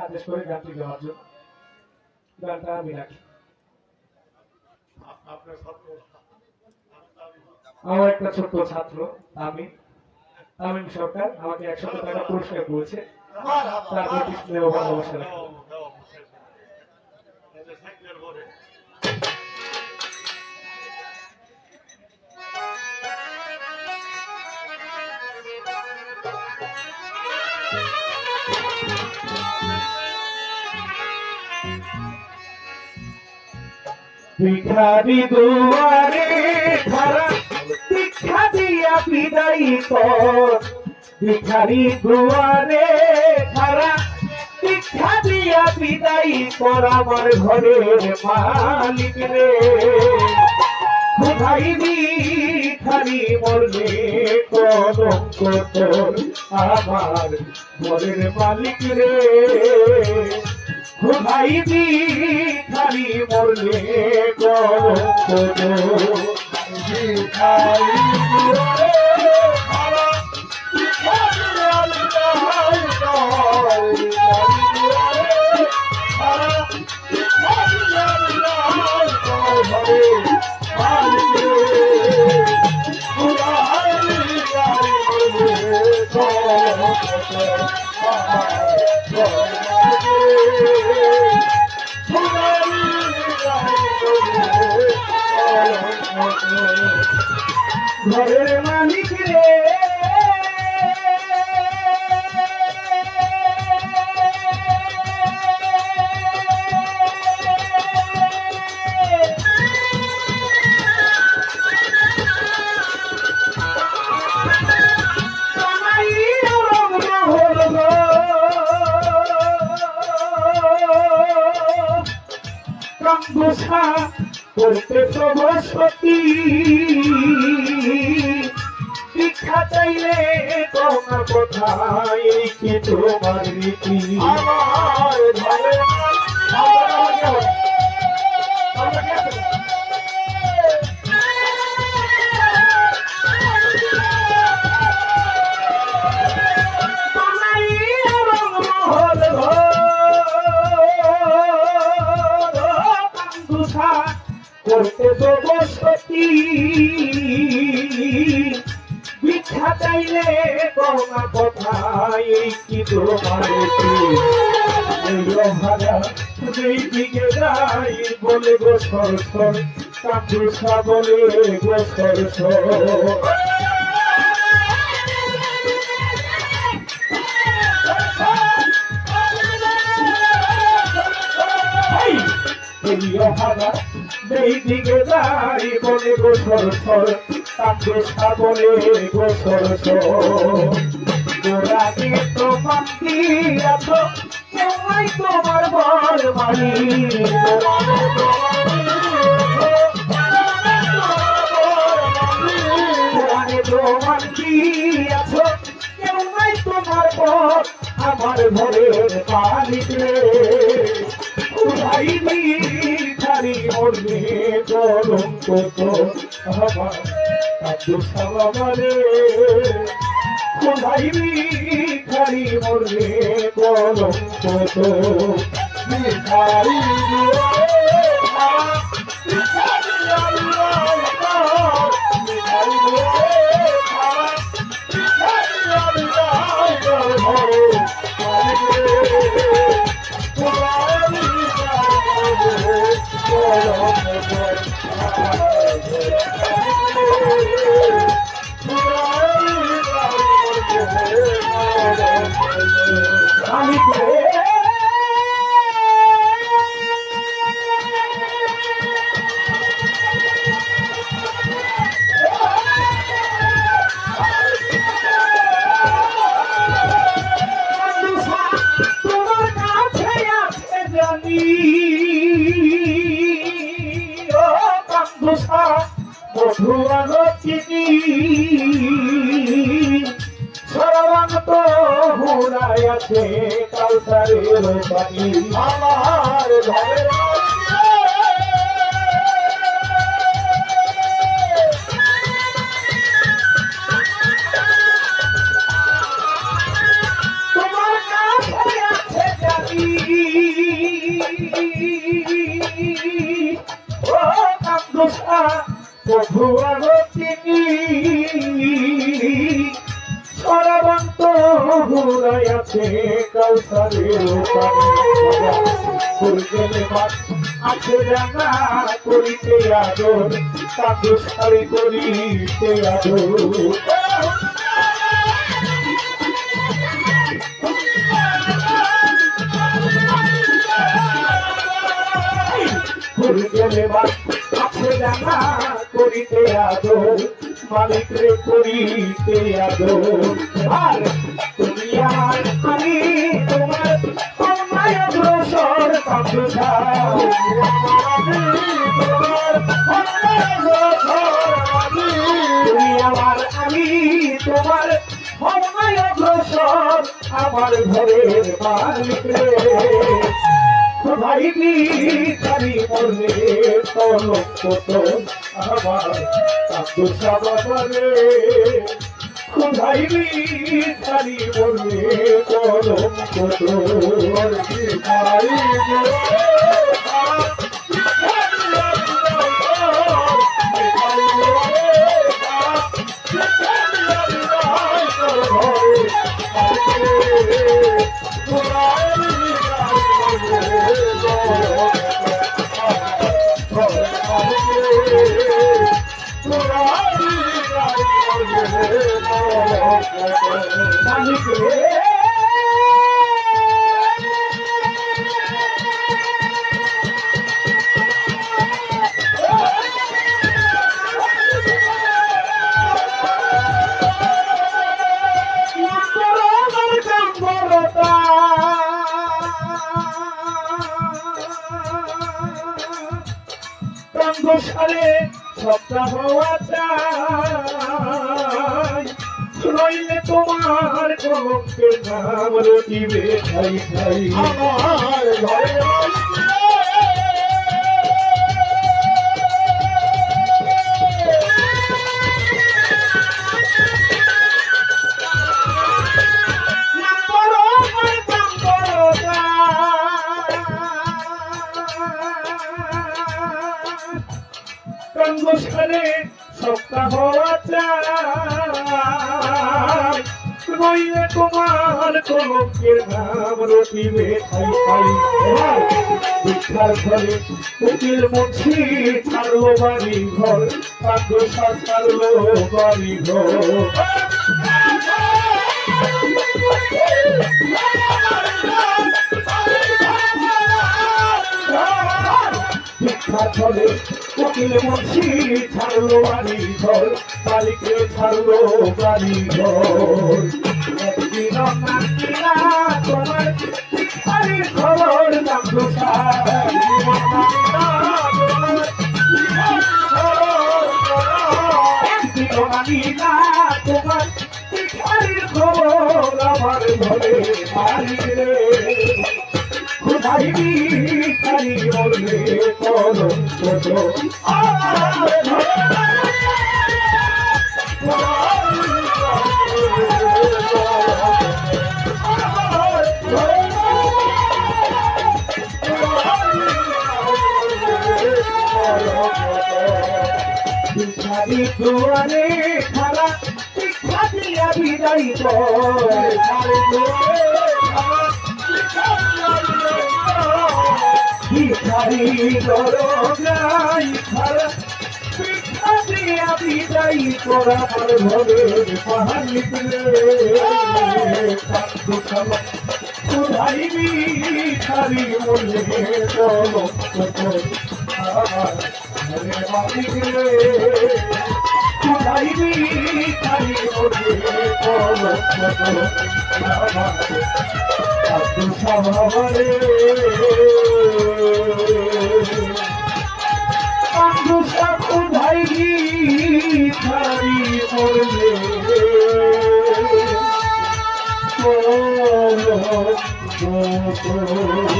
আদেশ করে গানটি গাওয়ার জন্য। গানটা আমি রাখি। আমার একটা ছোট্ট ছাত্র আমিন আমিন সরকার আমাকে 100 টাকা পুরস্কার করেছে। তার প্রতি স্নেহ ভালোবাসা রাখি। ভিখারি দুয়ারে খারা ভিক্ষা দিয়া বিদায় কর। ভিখারি দুয়ারে খারা ভিক্ষা দিয়া বিদায় কর আমার ঘরের মালিক রে। কোথায় ভিখারি মরলে কলঙ্ক তোর আমার ঘরের মালিক রে। কোথায় ভিখারি মরলে কলঙ্ক তোর ভিখারি ঘরের মালিক রে। করতে সবসতী ভিক্ষা চাইলে তোমার কোথায় কি তোমার রীতি। আমার ঘরে করতে সবসতী ভিক্ষা চাইলে তোমার কোথায় কি তোমার ভাড়া যেই দিকে যাই বলে গো সর সর কাপুসা বলে গো সর সর। যেই দিকে যাই বলে গো সর সর কাপুসা বলে গো সর সর। গোড়াকে তো পাখি আছো কেউই তোমার বল মানি। গোড়াকে তো পাখি আছো কেউই তোমার বল আমার ঘরের মালিক রে। কোথায় ভিখারি মরলে কলঙ্ক তোর আমার কাপুসা রে। কোথায় ভিখারি মরলে কলঙ্ক তোর ভিখারি মধুয়ানো চিনি সরবান্ত হুড়াই আছে কাউসারের পানি আমার ঘরে। তোমার কাছে আছে জানি প্রভু আগতিনী সরাবন্ত হুরাইয়াছে কাউসারের পানি আছে রাঙা করিতে আদর তাকে সারি করিতে আদর আছে রাঙা করিতে আদর মালিক রে করিতে আদর আর তুমি আমার আমি তোমার অন্যায় অগ্রসর পাঠা তুমি আমার আমি তোমার অন্যায় অগ্রসর আমার ঘরের মালিক রে ভাইবি তারি মরলে কলঙ্ক তো আমার আব্দুল সাবারে ভাইবি তারি মরলে কলঙ্ক তো ভাই সালে সপ্তাহ নইলে তোমার কলঙ্কের নাম রটিবে খাই খাই আমার ঘরে কঙ্গসারে সপ্তাহ নইলে তোমার কলঙ্কের নাম রটিবে খাই খাই ভিক্ষার ঘরে উকিল মুন্সি ছাড়লো বাড়ি ঘর কঙ্গসা ছাড়লো বাড়ি ঘর ভিক্ষার উকিল মুন্সি ছাড়লো বাড়ি ঘর মালিকে ছাড়লো বাড়ি ঘর একদিন তোমার বাড়ির খবর জানতো একদিন তোমার বাড়ির খবর আমার ঘরে মালিক রে ভাইবি তারি মরলে কলঙ্ক তো ভিখারি দুয়ারে খারা ভিক্ষা দিয়া বিদায় ভিখারি দরগাই খারা ভিক্ষা দিয়া বিদায় করা আমার ঘরের পাহাড় নিকলে খুদাইবি খারি মনে ঘরে মালিক রে খুদাইবি খারি মনে আব্দুল সাহাবারে আব্দুল সাহ খুদাইবি খারি মনে Oh,